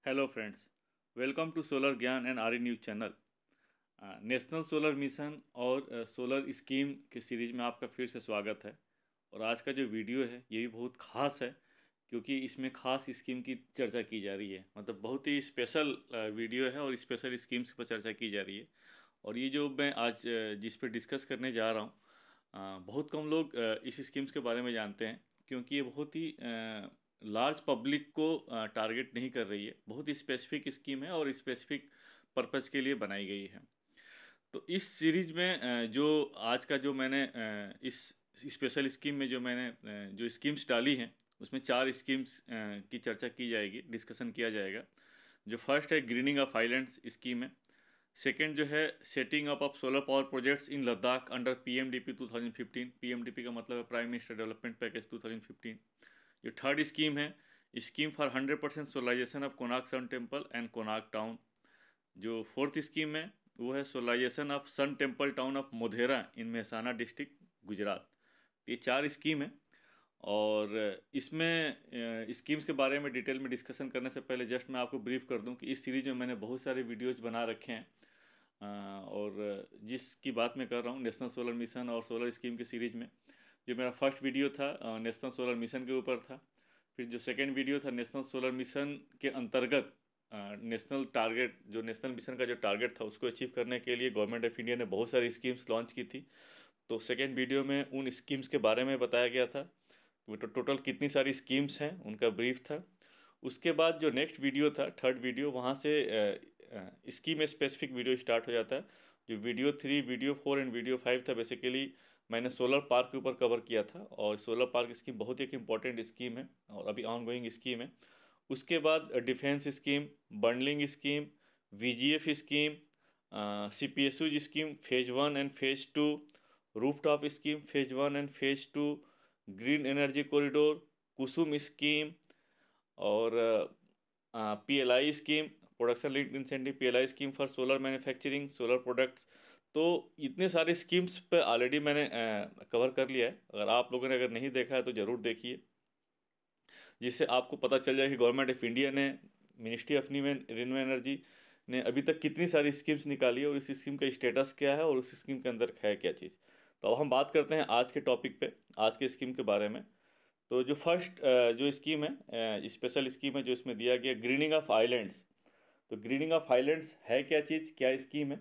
Hello friends, welcome to solar Gyan and our news channel. National solar mission और solar scheme के series में आपका फिर से स्वागत है। और आज का जो वीडियो है ये भी बहुत ख़ास है, क्योंकि इसमें ख़ास स्कीम की चर्चा की जा रही है। मतलब बहुत ही स्पेशल वीडियो है और स्पेशल स्कीम्स पर चर्चा की जा रही है। और ये जो मैं आज जिस पर डिस्कस करने जा रहा हूँ, बहुत कम लोग इस स्कीम्स के बारे में जानते हैं, क्योंकि ये बहुत ही लार्ज पब्लिक को टारगेट नहीं कर रही है। बहुत ही स्पेसिफिक स्कीम है और स्पेसिफिक पर्पस के लिए बनाई गई है। तो इस सीरीज में जो आज का जो मैंने इस स्पेशल स्कीम में जो मैंने जो स्कीम्स डाली हैं, उसमें 4 स्कीम्स की चर्चा की जाएगी, डिस्कशन किया जाएगा। जो फर्स्ट है ग्रीनिंग ऑफ आइलैंड्स स्कीम है। सेकेंड जो है setting up of solar power projects in Ladakh under PMDP 2015। PMDP का मतलब है प्राइम मिनिस्टर डेवलपमेंट पैकेज 2015। जो थर्ड स्कीम है scheme for 100% solarisation of Konark sun temple and Konark town. जो फोर्थ स्कीम है वो है solarisation of sun temple town of Modhera in Mehsana district Gujarat. ये 4 स्कीम है। और इसमें स्कीम्स के बारे में डिटेल में डिस्कशन करने से पहले जस्ट मैं आपको ब्रीफ कर दूं कि इस सीरीज में मैंने बहुत सारे वीडियोज बना रखे हैं। और जिसकी बात मैं कर रहा हूँ नेशनल सोलर मिशन और सोलर स्कीम के सीरीज में, जो मेरा फर्स्ट वीडियो था नेशनल सोलर मिशन के ऊपर था। फिर जो सेकेंड वीडियो था नेशनल सोलर मिशन के अंतर्गत नेशनल टारगेट, जो नेशनल मिशन का जो टारगेट था उसको अचीव करने के लिए गवर्नमेंट ऑफ इंडिया ने बहुत सारी स्कीम्स लॉन्च की थी। तो सेकेंड वीडियो में उन स्कीम्स के बारे में बताया गया था। वो तो टोटल कितनी सारी स्कीम्स हैं उनका ब्रीफ था। उसके बाद जो नेक्स्ट वीडियो था थर्ड वीडियो, वहाँ से स्कीम स्पेसिफिक वीडियो स्टार्ट हो जाता है। जो वीडियो 3, वीडियो 4 एंड वीडियो 5 था, बेसिकली मैंने सोलर पार्क के ऊपर कवर किया था। और सोलर पार्क स्कीम बहुत ही एक इम्पॉर्टेंट स्कीम है और अभी ऑन गोइंग स्कीम है। उसके बाद defence scheme, bundling scheme, VGF scheme, CPSU scheme phase 1 and phase 2, rooftop scheme phase 1 and phase 2, green energy corridor, Kusum scheme, और PLI scheme, production linked incentive PLI scheme for solar manufacturing solar products. तो इतने सारे schemes पे already मैंने cover कर लिया है। अगर आप लोगों ने अगर नहीं देखा है तो ज़रूर देखिए, जिससे आपको पता चल जाए कि गवर्नमेंट ऑफ इंडिया ने, मिनिस्ट्री ऑफ रिन्यू एनर्जी ने अभी तक कितनी सारी स्कीम्स निकाली है और इस स्कीम का स्टेटस क्या है और उस स्कीम के अंदर है क्या चीज़। तो अब हम बात करते हैं आज के टॉपिक पे, आज के स्कीम के बारे में। तो जो फर्स्ट जो स्कीम है, स्पेशल स्कीम है जो इसमें दिया गया, ग्रीनिंग ऑफ आइलैंड्स। तो ग्रीनिंग ऑफ आइलैंड्स है क्या चीज़, क्या स्कीम है?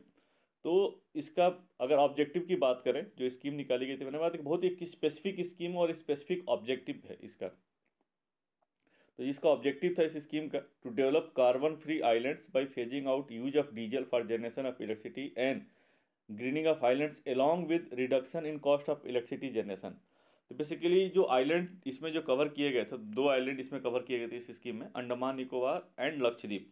तो इसका अगर ऑब्जेक्टिव की बात करें, जो स्कीम निकाली गई थी, मैंने बात कि बहुत ही स्पेसिफिक स्कीम और स्पेसिफिक ऑब्जेक्टिव है इसका। तो इसका ऑब्जेक्टिव था इस स्कीम का, to develop carbon free islands by phasing out use of diesel for generation of electricity and greening of islands along with reduction in cost of electricity generation. तो basically जो island इसमें जो cover किए गए थे, 2 island इसमें cover किए गए थे इस स्कीम में, अंडमान निकोबार एंड लक्षद्वीप।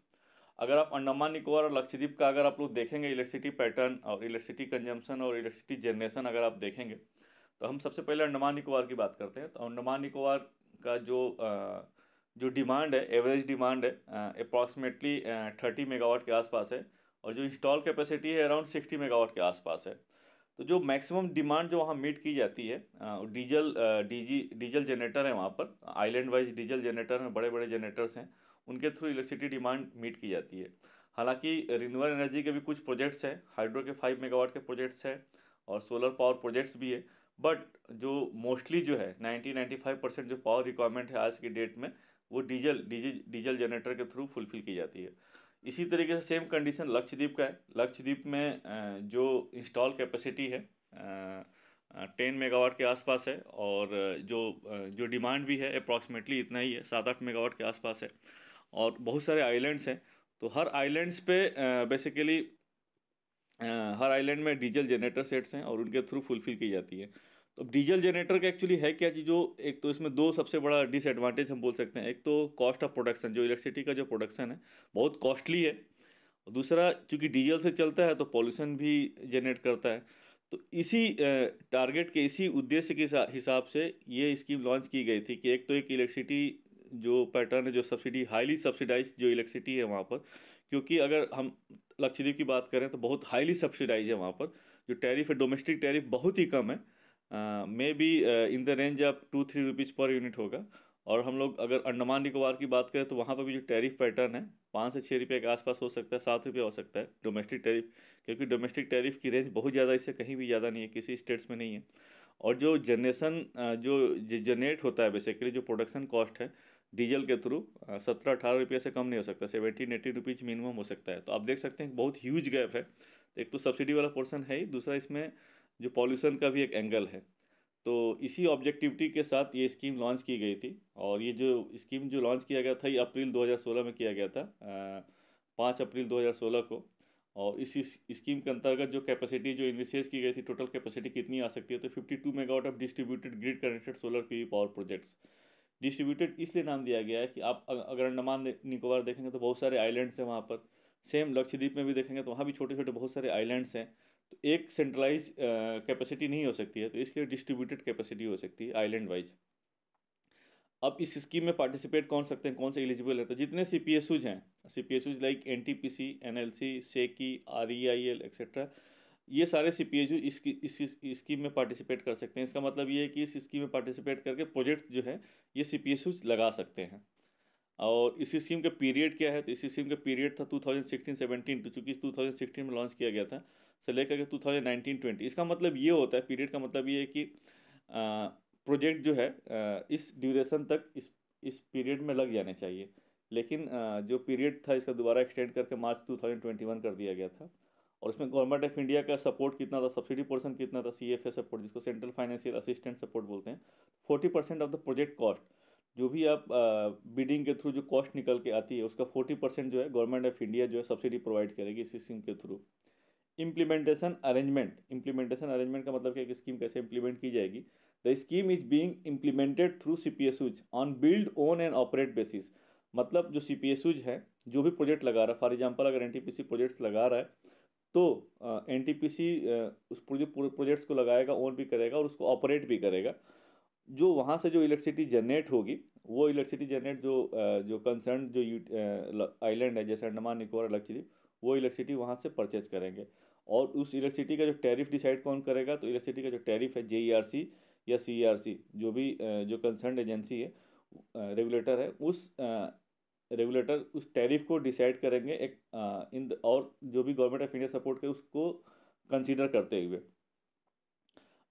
अगर आप अंडमान निकोबार और लक्षद्वीप का अगर आप लोग देखेंगे इलेक्ट्रिसिटी पैटर्न और इलेक्ट्रिसिटी कंजम्पशन और इलेक्ट्रिसिटी जनरेशन अगर आप देखेंगे, तो हम सबसे पहले अंडमान निकोबार की बात करते हैं। तो अंडमान निकोबार का जो डिमांड है, एवरेज डिमांड है अप्रॉक्सीमेटली 30 मेगावाट के आसपास है। और जो इंस्टॉल कैपेसिटी है अराउंड 60 मेगावाट के आसपास है। तो जो मैक्सिमम डिमांड जो वहाँ मीट की जाती है, डीजल जनरेटर है वहाँ पर, आइलैंड वाइज डीजल जनरेटर हैं, बड़े बड़े जनरेटर्स हैं, उनके थ्रू इलेक्ट्रिसिटी डिमांड मीट की जाती है। हालांकि रिन्यूएबल एनर्जी के भी कुछ प्रोजेक्ट्स हैं, हाइड्रो के 5 मेगावाट के प्रोजेक्ट्स हैं और सोलर पावर प्रोजेक्ट्स भी है। बट जो मोस्टली जो है 90-95% जो पावर रिक्वायरमेंट है आज की डेट में, वो डीजल जनरेटर के थ्रू फुलफिल की जाती है। इसी तरीके से सेम कंडीशन लक्षद्वीप का है। लक्षद्वीप में जो इंस्टॉल कैपेसिटी है 10 मेगावाट के आसपास है। और जो डिमांड भी है अप्रॉक्सीमेटली इतना ही है, 7-8 मेगावाट के आसपास है। और बहुत सारे आइलैंड्स हैं। तो हर आइलैंड्स पे बेसिकली हर आइलैंड में डीजल जनरेटर सेट्स हैं और उनके थ्रू फुलफिल की जाती है। तो अब डीजल जनरेटर का एक्चुअली है क्या चीज़, जो एक तो इसमें दो सबसे बड़ा डिसएडवांटेज हम बोल सकते हैं। एक तो कॉस्ट ऑफ प्रोडक्शन, जो इलेक्ट्रिसिटी का जो प्रोडक्शन है बहुत कॉस्टली है। और दूसरा, चूंकि डीजल से चलता है तो पॉल्यूशन भी जनरेट करता है। तो इसी टारगेट के, इसी उद्देश्य के हिसाब से ये स्कीम लॉन्च की गई थी कि एक तो एक इलेक्ट्रिसिटी जो पैटर्न है, जो सब्सिडी, हाईली सब्सिडाइज जो इलेक्ट्रिसिटी है वहाँ पर, क्योंकि अगर हम लक्षद्वीप की बात करें तो बहुत हाईली सब्सिडाइज है वहाँ पर। जो टैरिफ है, डोमेस्टिक टैरिफ बहुत ही कम है, may be in the range of 2-3 rupees per unit होगा। और हम लोग अगर अंडमान निकोबार की बात करें तो वहाँ पर भी जो टैरिफ पैटर्न है 5 से 6 रुपये के आसपास हो सकता है, 7 रुपये हो सकता है डोमेस्टिक टैरिफ, क्योंकि डोमेस्टिक टैरिफ की रेंज बहुत ज़्यादा, इससे कहीं भी ज़्यादा नहीं है, किसी स्टेट्स में नहीं है। और जो जनरेशन जो जनरेट होता है बेसिकली, जो प्रोडक्शन कॉस्ट है डीजल के थ्रू, 17-18 रुपये से कम नहीं हो सकता, 17-18 रुपीज़ मिनिमम हो सकता है। तो आप देख सकते हैं बहुत ह्यूज गैप है। एक तो सब्सिडी वाला पोर्शन है ही, दूसरा इसमें जो पॉल्यूशन का भी एक एंगल है। तो इसी ऑब्जेक्टिविटी के साथ ये स्कीम लॉन्च की गई थी। और ये जो स्कीम जो लॉन्च किया गया था ये अप्रैल 2016 में किया गया था, 5 अप्रैल 2016 को। और इसी स्कीम के अंतर्गत जो कैपेसिटी जो इनिशिएट की गई थी, टोटल कैपेसिटी कितनी आ सकती है, तो 52 megawatt of distributed grid connected solar PV power projects. Distributed इसलिए नाम दिया गया है कि आप अगर अंडमान निकोबार देखेंगे तो बहुत सारे आइलैंड्स हैं वहाँ पर। सेम लक्षद्वीप में भी देखेंगे तो वहाँ भी छोटे छोटे बहुत सारे आइलैंड्स हैं। तो एक सेंट्रलाइज कैपेसिटी नहीं हो सकती है, तो इसलिए डिस्ट्रीब्यूटेड कैपेसिटी हो सकती है आइलैंड वाइज। अब इस स्कीम में पार्टिसिपेट कौन सकते हैं, कौन से एलिजिबल है, तो जितने CPSUs हैं, CPSUs like NTPC, NLC, SECI, REIL etcetera, ये सारे CPSU इस स्कीम में पार्टिसिपेट कर सकते हैं। इसका मतलब ये है कि इस स्कीम में पार्टिसिपेट करके प्रोजेक्ट जो है ये CPSUs लगा सकते हैं। और इस स्कीम का पीरियड क्या है, तो इस स्कीम का पीरियड था 2016-17, तो चूँकि 2016 में लॉन्च किया गया था, से लेकर के 2019-20। इसका मतलब ये होता है, पीरियड का मतलब ये है कि प्रोजेक्ट जो है इस ड्यूरेशन तक इस पीरियड में लग जाने चाहिए। लेकिन जो पीरियड था इसका दोबारा एक्सटेंड करके मार्च 2021 कर दिया गया था। और उसमें गवर्नमेंट ऑफ इंडिया का सपोर्ट कितना था, सब्सिडी पोर्शन कितना था, CFA सपोर्ट, जिसको सेंट्रल फाइनेंशियल असिस्टेंट सपोर्ट बोलते हैं, 40% ऑफ द प्रोजेक्ट कॉस्ट, जो भी आप बिडिंग के थ्रू जो कॉस्ट निकल के आती है उसका 40% जो है गवर्नमेंट ऑफ इंडिया जो है सब्सिडी प्रोवाइड करेगी इस स्कीम के थ्रू। इम्प्लीमेंटेशन अरेंजमेंट का मतलब क्या है कि स्कीम कैसे इंप्लीमेंट की जाएगी। The scheme is being implemented through CPSUs on build own and operate basis. मतलब जो CPSUs है, जो भी प्रोजेक्ट लगा रहा है, फॉर एग्जांपल अगर NTPC प्रोजेक्ट्स लगा रहा है तो NTPC उस प्रोजेक्ट्स को लगाएगा, ओन भी करेगा और उसको ऑपरेट भी करेगा। जो वहाँ से जो इलेक्ट्रिसिटी जनरेट होगी, वो इलेक्ट्रिसिटी जनरेट जो कंसर्न जो आइलैंड है जैसे अंडमान निकोबार लक्षद्वीप, वो इलेक्ट्रिसिटी वहाँ से परचेज करेंगे। और उस इलेक्ट्रिसिटी का जो टैरिफ डिसाइड कौन करेगा, तो इलेक्ट्रिसिटी का जो टैरिफ है JERC या CERC, जो भी जो कंसर्न एजेंसी है, रेगुलेटर है, उस रेगुलेटर उस टैरिफ को डिसाइड करेंगे और जो भी गवर्नमेंट ऑफ इंडिया सपोर्ट करे उसको कंसीडर करते हुए।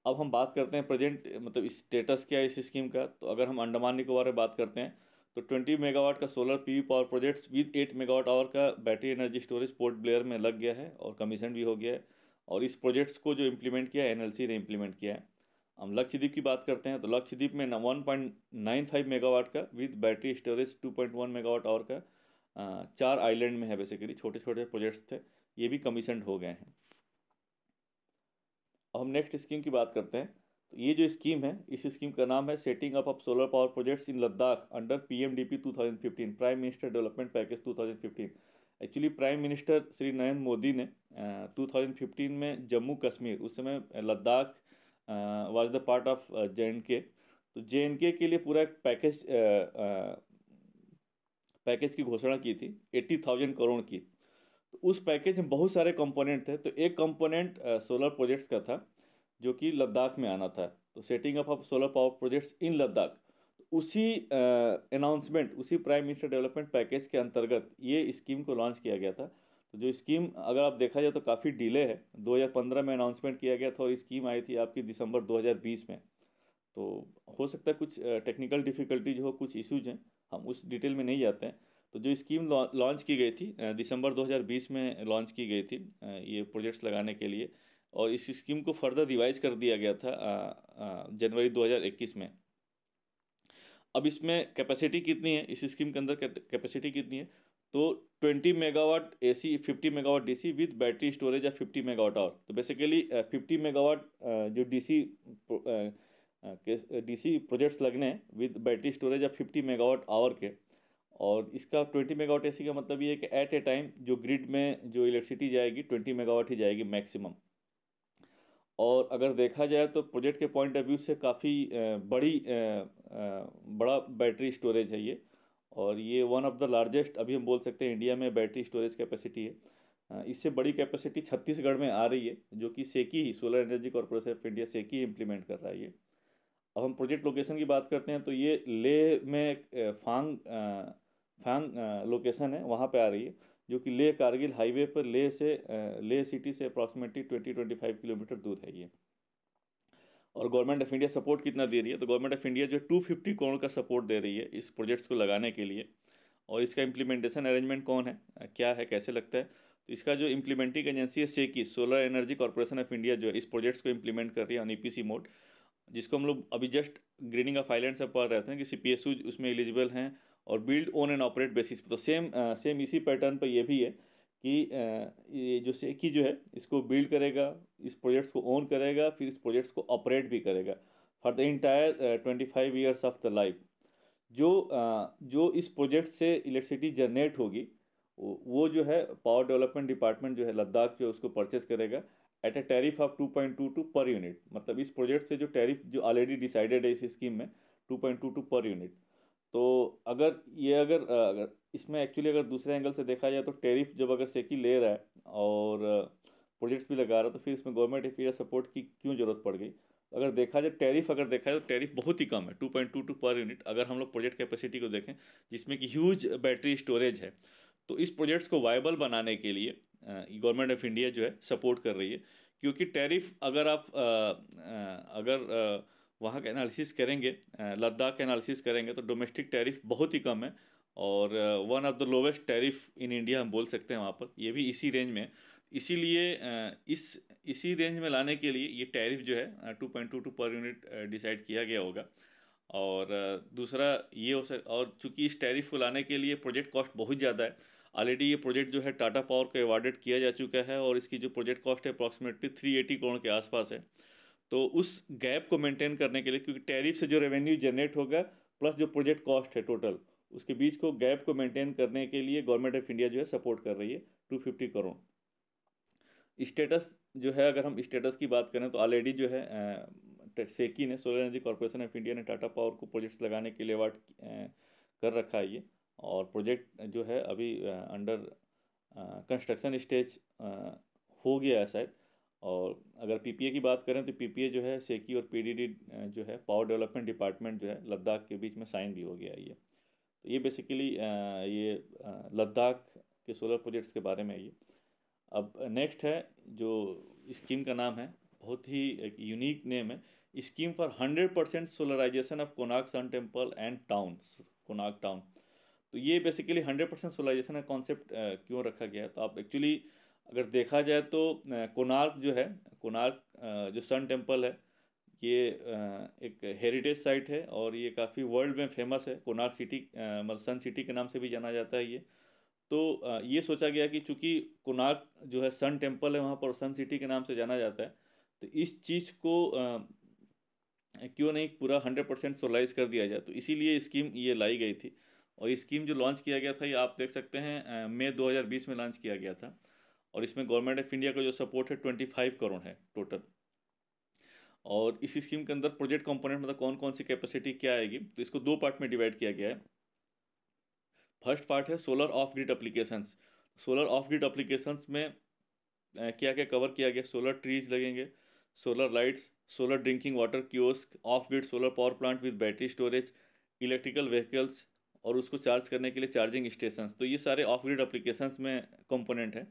अब हम बात करते हैं प्रेजेंट, मतलब स्टेटस क्या है इस स्कीम का। तो अगर हम अंडमान निकोबार में बात करते हैं तो 20 मेगावाट का solar PV power projects with 8 megawatt hour का battery energy storage Port Blair में लग गया है और कमीशन भी हो गया है। और इस प्रोजेक्ट्स को जो इम्प्लीमेंट किया है NLC ने इम्प्लीमेंट किया है। हम लक्षद्वीप की बात करते हैं तो लक्षद्वीप में 1.95 मेगावाट का with battery storage 2.1 megawatt hour का 4 आइलैंड में है, बेसिकली छोटे छोटे प्रोजेक्ट्स थे, ये भी कमीशन हो गए हैं। अब हम नेक्स्ट स्कीम की बात करते हैं। तो ये जो स्कीम है, इस स्कीम का नाम है setting up of solar power projects in Ladakh under PMDP 2015, prime minister development package 2015। Actually prime minister Shri Narendra Modi ने 2015 में जम्मू कश्मीर, उस समय Ladakh was the part of JNK, तो JNK के लिए पूरा एक पैकेज की घोषणा की थी 80,000 करोड़ की। तो उस पैकेज में बहुत सारे कंपोनेंट थे, तो एक कंपोनेंट सोलर प्रोजेक्ट्स का था जो कि लद्दाख में आना था। तो setting up of solar power projects in Ladakh, उसी अनाउंसमेंट, उसी प्राइम मिनिस्टर डेवलपमेंट पैकेज के अंतर्गत ये स्कीम को लॉन्च किया गया था। तो जो स्कीम अगर आप देखा जाए तो काफ़ी डिले है, 2015 में अनाउंसमेंट किया गया था और स्कीम आई थी आपकी दिसंबर 2020 में। तो हो सकता है कुछ टेक्निकल डिफ़िकल्टी हो, कुछ इश्यूज हैं, हम उस डिटेल में नहीं जाते हैं। तो जो स्कीम लॉन्च की गई थी दिसंबर 2020 में लॉन्च की गई थी ये प्रोजेक्ट्स लगाने के लिए, और इस स्कीम को फर्दर रिवाइज कर दिया गया था जनवरी 2021 में। अब इसमें कैपेसिटी कितनी है, इस स्कीम के अंदर कैपेसिटी कितनी है, तो 20 megawatt AC, 50 megawatt DC with battery storage of 50 megawatt hour. तो बेसिकली 50 मेगावाट जो DC प्रोजेक्ट्स लगने हैं with battery storage of 50 megawatt hour के। और इसका 20 मेगावाट AC का मतलब ये है कि एट ए टाइम जो ग्रिड में जो इलेक्ट्रिसिटी जाएगी 20 मेगावाट ही जाएगी मैक्सिमम। और अगर देखा जाए तो प्रोजेक्ट के पॉइंट ऑफ व्यू से काफ़ी बड़ा बैटरी स्टोरेज है ये, और ये वन ऑफ द लार्जेस्ट अभी हम बोल सकते हैं इंडिया में बैटरी स्टोरेज कैपेसिटी है। इससे बड़ी कैपेसिटी छत्तीसगढ़ में आ रही है, जो कि सेकी ही, solar energy corporation of India, SECI implement कर रहा है ये। अब हम प्रोजेक्ट लोकेशन की बात करते हैं तो ये लेह में फांग फांग लोकेशन है, वहाँ पे आ रही है, जो कि लेह कारगिल हाईवे पर लेह सिटी से अप्रॉक्सीमेटली 20-25 किलोमीटर दूर है ये। और गवर्नमेंट ऑफ इंडिया सपोर्ट कितना दे रही है, तो गवर्नमेंट ऑफ इंडिया जो 250 करोड़ का सपोर्ट दे रही है इस प्रोजेक्ट्स को लगाने के लिए। और इसका इम्प्लीमेंटेशन अरेंजमेंट कौन है, क्या है, कैसे लगता है, तो इसका जो इम्प्लीमेंटिंग एजेंसी है SECI, solar energy corporation of India, जो है इस प्रोजेक्ट्स को इम्प्लीमेंट कर रही है ऑन ईपीसी मोड, जिसको हम लोग अभी जस्ट ग्रीनिंग ऑफ आइलैंड से पढ़ रहे थे कि सीपीएसयू उसमें एलिजिबल हैं और build own and operate basis पे। तो सेम इसी पैटर्न पर ये भी है कि ये जो सेकी जो है इसको बिल्ड करेगा, इस प्रोजेक्ट्स को ओन करेगा, फिर इस प्रोजेक्ट्स को ऑपरेट भी करेगा for the entire 25 years of the life. जो इस प्रोजेक्ट से इलेक्ट्रिसिटी जनरेट होगी वो जो है पावर डेवलपमेंट डिपार्टमेंट जो है लद्दाख जो उसको परचेस करेगा eight a tariff of 2.22 per unit. मतलब इस प्रोजेक्ट से जो टैरिफ जो ऑलरेडी डिसाइडेड है इस स्कीम में 2.22 पर यूनिट। तो अगर इसमें एक्चुअली अगर दूसरे एंगल से देखा जाए तो टैरिफ जब अगर सेकी ले रहा है और प्रोजेक्ट्स भी लगा रहा है तो फिर इसमें गवर्नमेंट ऑफ इंडिया सपोर्ट की क्यों ज़रूरत पड़ गई। अगर देखा जाए तो टैरिफ बहुत ही कम है, 2.22 पर यूनिट। अगर हम लोग प्रोजेक्ट कैपेसिटी को देखें जिसमें कि ह्यूज बैटरी स्टोरेज है, तो इस प्रोजेक्ट्स को वायबल बनाने के लिए गवर्नमेंट ऑफ इंडिया जो है सपोर्ट कर रही है। क्योंकि टैरिफ अगर आप वहाँ का एनालिसिस करेंगे, लद्दाख का एनालिसिस करेंगे, तो डोमेस्टिक टैरिफ बहुत ही कम है और one of the lowest tariff in India हम बोल सकते हैं वहाँ पर, ये भी इसी रेंज में। इसीलिए इसी रेंज में लाने के लिए ये टैरिफ जो है 2.22 पर यूनिट डिसाइड किया गया होगा। और दूसरा ये और चूंकि इस टैरिफ को लाने के लिए प्रोजेक्ट कॉस्ट बहुत ज़्यादा है। ऑलरेडी ये प्रोजेक्ट जो है टाटा पावर को अवार्डेड किया जा चुका है और इसकी जो प्रोजेक्ट कॉस्ट है अप्रॉक्सीमेटली 380 करोड़ के आसपास है। तो उस गैप को मेंटेन करने के लिए, क्योंकि टैरिफ से जो रेवेन्यू जनरेट होगा प्लस जो प्रोजेक्ट कॉस्ट है टोटल, उसके बीच को गैप को मेंटेन करने के लिए गवर्नमेंट ऑफ इंडिया जो है सपोर्ट कर रही है 250 करोड़। स्टेटस जो है, अगर हम स्टेटस की बात करें तो ऑलरेडी जो है सेकी ने, solar energy corporation of India ने टाटा पावर को प्रोजेक्ट्स लगाने के लिए अवार्ड कर रखा है ये। और प्रोजेक्ट जो है अभी अंडर कंस्ट्रक्शन स्टेज हो गया है शायद। और अगर पीपीए की बात करें तो पीपीए जो है सेकी और पीडीडी जो है पावर डेवलपमेंट डिपार्टमेंट जो है लद्दाख के बीच में साइन भी हो गया है ये। तो ये बेसिकली ये लद्दाख के सोलर प्रोजेक्ट्स के बारे में है ये। अब नेक्स्ट है जो स्कीम का नाम है, बहुत ही एक यूनिक नेम है, scheme for 100% solarisation of Konark sun temple and town, Konark town. तो ये बेसिकली 100% सोलराइजेशन का कॉन्सेप्ट क्यों रखा गया है, तो आप एक्चुअली अगर देखा जाए तो कोनार्क जो है, कोनार्क जो सन टेम्पल है, ये एक हेरिटेज साइट है और ये काफ़ी वर्ल्ड में फेमस है। कोनार्क सिटी मतलब सन सिटी के नाम से भी जाना जाता है ये। तो ये सोचा गया कि चूंकि कोणार्क जो है सन टेम्पल है वहाँ पर, सन सिटी के नाम से जाना जाता है, तो इस चीज़ को क्यों नहीं पूरा 100% सोलराइज कर दिया जाए। तो इसीलिए स्कीम ये लाई गई थी। और ये स्कीम जो लॉन्च किया गया था ये आप देख सकते हैं मई 2020 में लॉन्च किया गया था। और इसमें गवर्नमेंट ऑफ इंडिया का जो सपोर्ट है 25 करोड़ है टोटल। और इस स्कीम के अंदर प्रोजेक्ट कंपोनेंट मतलब कौन कौन सी कैपेसिटी क्या आएगी, तो इसको दो पार्ट में डिवाइड किया गया है। फर्स्ट पार्ट है solar of grid applications. Solar of grid applications में क्या क्या कवर किया गया, सोलर ट्रीज लगेंगे, solar lights, solar drinking water kiosk, of grid solar power plant with battery storage, electrical vehicles और उसको चार्ज करने के लिए चार्जिंग स्टेशंस। तो ये सारे ऑफ ग्रिड एप्लीकेशंस में कंपोनेंट है।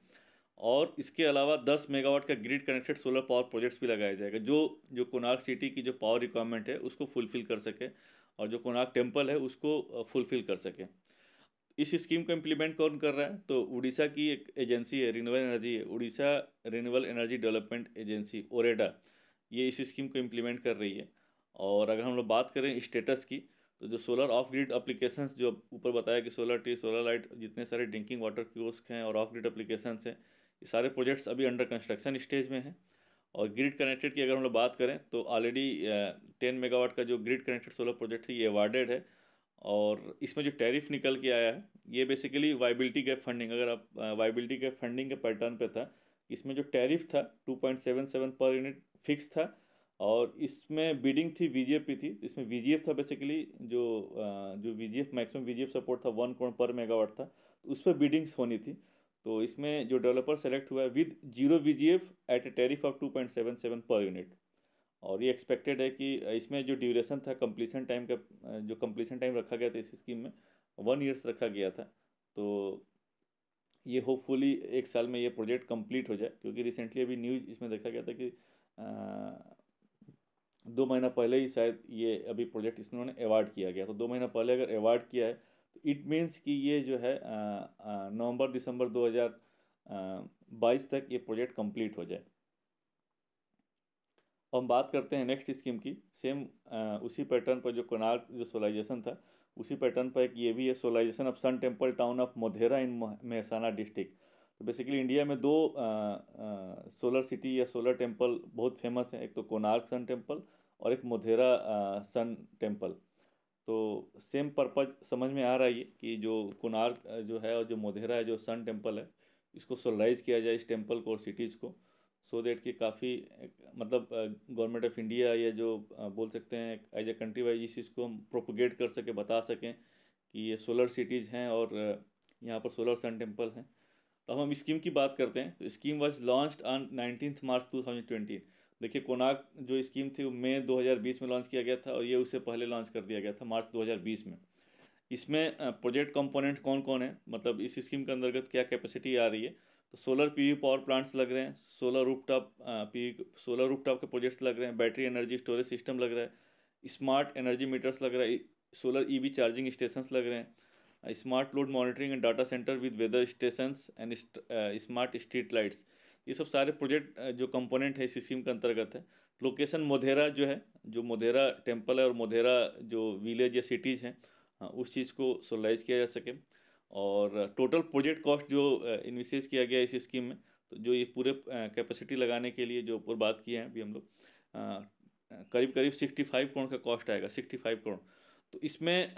और इसके अलावा 10 मेगावाट का grid connected solar power projects भी लगाया जाएगा, जो जो कोणार्क सिटी की जो पावर रिक्वायरमेंट है उसको फुलफिल कर सके और जो कोणार्क टेम्पल है उसको फुलफिल कर सके। इस स्कीम को इम्प्लीमेंट कौन कर रहा है, तो उड़ीसा की एक एजेंसी है, रिन्यूएबल एनर्जी है, Orissa renewable energy development agency OREDA, ये इस स्कीम को इम्प्लीमेंट कर रही है। और अगर हम लोग बात करें स्टेटस की, तो जो सोलर ऑफ ग्रिड एप्लीकेशंस जो ऊपर बताया कि सोलर ट्री, सोलर लाइट, जितने सारे ड्रिंकिंग वाटर कियोस्क हैं और ऑफ ग्रिड एप्लीकेशंस हैं, ये सारे प्रोजेक्ट्स अभी अंडर कंस्ट्रक्शन स्टेज में हैं। और ग्रिड कनेक्टेड की अगर हम लोग बात करें तो ऑलरेडी 10 मेगावाट का जो ग्रिड कनेक्टेड सोलर प्रोजेक्ट है ये अवार्डेड है। और इसमें जो टैरिफ निकल के आया है ये बेसिकली वाइबिलिटी गैप फंडिंग, अगर आप वाइबिलिटी गैप फंडिंग के पैटर्न पे था, इसमें जो टैरिफ था 2.77 पर यूनिट फिक्स था। और इसमें बिडिंग थी वीजीएफ थी, इसमें वीजीएफ था बेसिकली जो वीजीएफ मैक्सिमम वीजीएफ सपोर्ट था 1 करोड़ पर मेगावाट था, तो उस पर बिडिंग्स होनी थी। तो इसमें जो डेवलपर सेलेक्ट हुआ है with zero VGF at a tariff of 2.77 per unit. और ये एक्सपेक्टेड है कि इसमें जो ड्यूरेशन था कंप्लीसन टाइम का, जो कंप्लीसन टाइम रखा गया था इस स्कीम में 1 ईयर्स रखा गया था। तो ये होपफुली 1 साल में ये प्रोजेक्ट कंप्लीट हो जाए, क्योंकि रिसेंटली अभी न्यूज़ इसमें देखा गया था कि 2 महीना पहले ही शायद ये अभी प्रोजेक्ट इन्होंने अवार्ड किया गया। तो 2 महीना पहले अगर अवार्ड किया है तो इट मीन्स कि ये जो है नवंबर दिसंबर 2022 तक ये प्रोजेक्ट कंप्लीट हो जाए। अब हम बात करते हैं नेक्स्ट स्कीम की। सेम उसी पैटर्न पर जो कोणार्क जो सोलाइजेशन था, उसी पैटर्न पर एक ये भी है, solarisation of sun temple town of Modhera in Mehsana district. तो बेसिकली इंडिया में दो सोलर सिटी या सोलर टेम्पल बहुत फेमस है, एक तो कोणार्क सन टेम्पल और एक मोधेरा सन टेम्पल। तो सेम पर्पज समझ में आ रहा है कि जो कोणार्क जो है और जो मोधेरा है जो सन टेम्पल है, इसको सोलराइज किया जाए इस टेम्पल को और सिटीज़ को, सो दैट कि काफ़ी मतलब गवर्नमेंट ऑफ इंडिया या जो बोल सकते हैं एज ए कंट्री वाइज इस चीज़ को हम प्रोपोगेट कर सकें, बता सकें कि ये सोलर सिटीज़ हैं और यहाँ पर सोलर सन टेम्पल हैं। तो हम स्कीम की बात करते हैं। तो स्कीम वाज लॉन्च्ड ऑन 19 मार्च 2020। देखिए कोणार्क जो स्कीम थी वो मई 2020 में लॉन्च किया गया था और ये उससे पहले लॉन्च कर दिया गया था मार्च 2020 में। इसमें प्रोजेक्ट कंपोनेंट कौन कौन है, मतलब इस स्कीम के अंतर्गत क्या कैपेसिटी आ रही है। तो सोलर पीवी पावर प्लांट्स लग रहे हैं, सोलर रूफटॉप के प्रोजेक्ट्स लग रहे हैं, बैटरी एनर्जी स्टोरेज सिस्टम लग रहा है, स्मार्ट एनर्जी मीटर्स लग रहा है, सोलर ईवी चार्जिंग स्टेशंस लग रहे हैं, smart load monitoring and data centre with weather stations and smart street lights. ये सब सारे प्रोजेक्ट जो कंपोनेंट है इस स्कीम के अंतर्गत है। लोकेशन मोधेरा जो है, जो मोधेरा टेम्पल है और मोधेरा जो विलेज या सिटीज़ हैं, उस चीज़ को सोलराइज किया जा सके। और टोटल प्रोजेक्ट कॉस्ट जो इन्वेस्ट किया गया इस स्कीम में, तो जो ये पूरे कैपेसिटी लगाने के लिए जो ऊपर बात किए हैं अभी हम लोग, करीब करीब 65 करोड़ का कॉस्ट आएगा, 65 करोड़। तो इसमें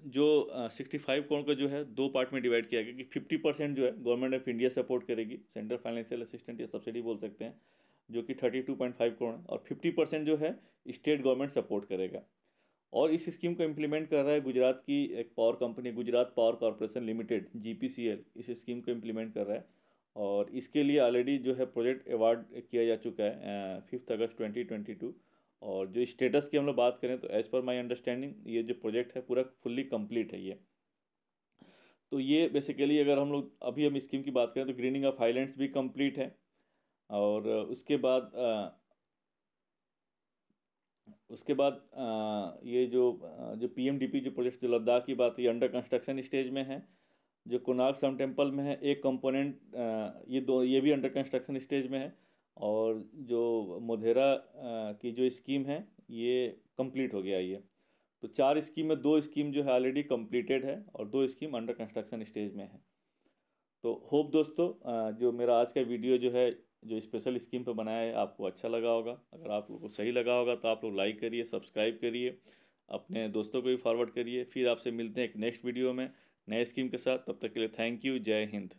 जो 65 करोड़ का जो है दो पार्ट में डिवाइड किया गया कि 50% जो है गवर्नमेंट ऑफ इंडिया सपोर्ट करेगी, सेंट्रल फाइनेंशियल असिस्टेंट या सब्सिडी बोल सकते हैं, जो कि 32.5 करोड़ है, और 50% जो है स्टेट गवर्नमेंट सपोर्ट करेगा। और इस स्कीम को इम्प्लीमेंट कर रहा है गुजरात की एक power company, Gujarat power corporation limited, GPCL, इस स्कीम को इम्प्लीमेंट कर रहा है। और इसके लिए ऑलरेडी जो है प्रोजेक्ट अवार्ड किया जा चुका है 5 अगस्त 2022। और जो स्टेटस की हम लोग बात करें तो एज़ पर माय अंडरस्टैंडिंग ये जो प्रोजेक्ट है पूरा फुल्ली कंप्लीट है ये। तो ये बेसिकली अगर हम लोग अभी हम स्कीम की बात करें तो ग्रीनिंग ऑफ हाईलैंड्स भी कंप्लीट है। और उसके बाद ये जो PMDP जो प्रोजेक्ट जो लद्दाख की बात, ये अंडर कंस्ट्रक्शन स्टेज में है। जो कोणार्क सन टेम्पल में है एक कंपोनेंट, ये भी अंडर कंस्ट्रक्शन स्टेज में है। और जो मोधेरा की जो स्कीम है ये कंप्लीट हो गया ये। तो 4 स्कीम में 2 स्कीम जो है ऑलरेडी कंप्लीटेड है और 2 स्कीम अंडर कंस्ट्रक्शन स्टेज में है। तो होप दोस्तों जो मेरा आज का वीडियो जो है जो स्पेशल स्कीम पे बनाया है आपको अच्छा लगा होगा। अगर आप लोगों को सही लगा होगा तो आप लोग लाइक करिए, सब्सक्राइब करिए, अपने दोस्तों को भी फॉरवर्ड करिए। फिर आपसे मिलते हैं एक नेक्स्ट वीडियो में नए स्कीम के साथ। तब तक के लिए थैंक यू, जय हिंद।